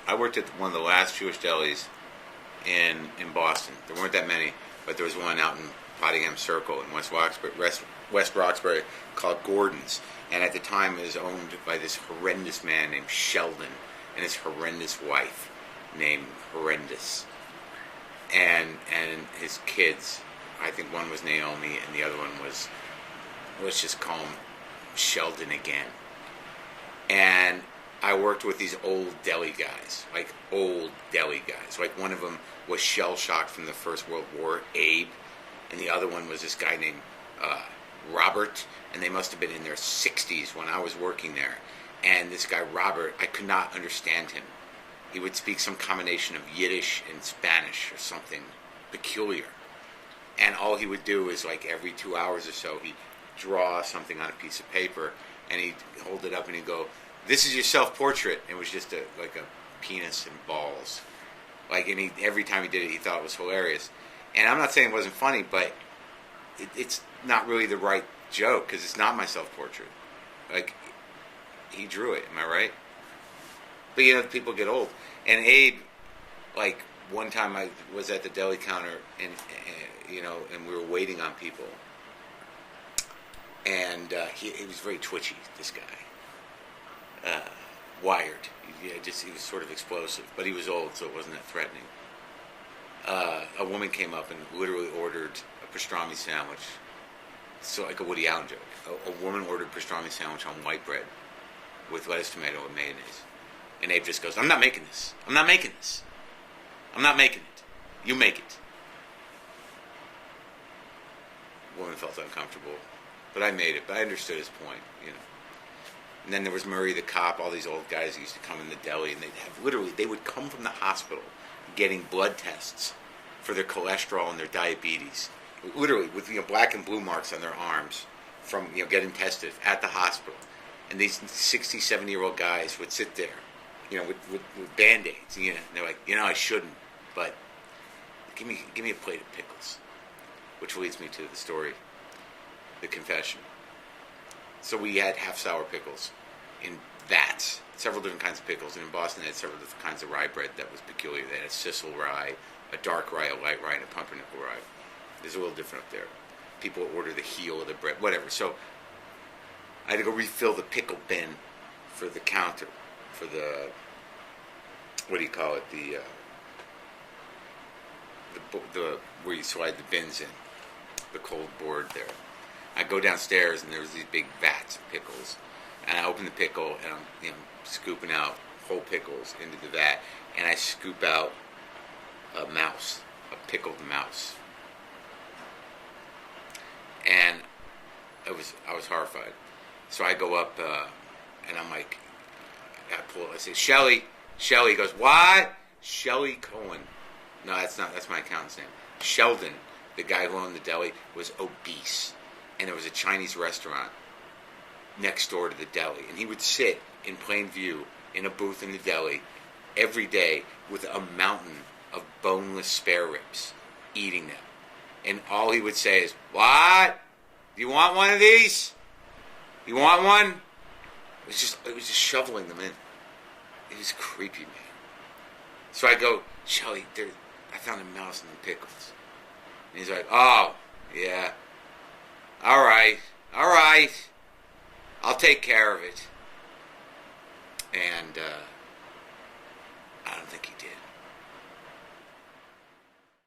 I worked at one of the last Jewish delis in Boston. There weren't that many, but there was one out in Potsdam Circle in West Roxbury called Gordon's. And at the time, it was owned by this horrendous man named Sheldon and his horrendous wife named Horrendous. And his kids, I think one was Naomi and the other one was, let's just call him Sheldon again. And I worked with these old deli guys, like old deli guys. Like one of them was shell-shocked from the First World War, Abe, and the other one was this guy named Robert, and they must have been in their 60s when I was working there. And this guy, Robert, I could not understand him. He would speak some combination of Yiddish and Spanish or something peculiar. And all he would do is, like, every 2 hours or so, he'd draw something on a piece of paper, and he'd hold it up and he'd go, "This is your self-portrait." And it was just like a penis and balls. Like, and every time he did it, he thought it was hilarious. And I'm not saying it wasn't funny, but it's not really the right joke, because it's not my self-portrait. Like, he drew it, am I right? But, you know, people get old. And Abe, like, one time I was at the deli counter, and you know, and we were waiting on people. And he was very twitchy, this guy. Wired. He was sort of explosive. But he was old, so it wasn't that threatening. A woman came up and literally ordered a pastrami sandwich. So like a Woody Allen joke. A woman ordered pastrami sandwich on white bread with lettuce, tomato, and mayonnaise. And Abe just goes, "I'm not making this. I'm not making this. I'm not making it. You make it." The woman felt uncomfortable. But I made it. But I understood his point, you know. And then there was Murray the cop, all these old guys who used to come in the deli, and they would come from the hospital getting blood tests for their cholesterol and their diabetes. Literally, with, you know, black and blue marks on their arms from, you know, getting tested at the hospital. And these 60, 70-year-old guys would sit there, you know, with Band-Aids. You know, and they're like, "You know, I shouldn't, but give me a plate of pickles." Which leads me to the story, the confession. So we had half-sour pickles in vats, several different kinds of pickles. And in Boston, they had several different kinds of rye bread that was peculiar. They had a Sicily rye, a dark rye, a light rye, and a pumpernickel rye. It's a little different up there. People would order the heel of the bread, whatever. So I had to go refill the pickle bin for the counter, for the, what do you call it, the where you slide the bins in, the cold board there. I go downstairs and there's these big vats of pickles, and I open the pickle and I'm, you know, scooping out whole pickles into the vat, and I scoop out a mouse, a pickled mouse, and I was horrified. So I go up and I'm like, I say, Shelly. He goes, "What?" Shelly Cohen. No, that's my accountant's name. Sheldon, the guy who owned the deli, was obese. And there was a Chinese restaurant next door to the deli. And he would sit in plain view in a booth in the deli every day with a mountain of boneless spare ribs, eating them. And all he would say is, "What? Do you want one of these? You want one?" It was just shoveling them in. It was creepy, man. So I go, "Shelly, I found a mouse in the pickles." And he's like, "Oh, yeah. All right. I'll take care of it." And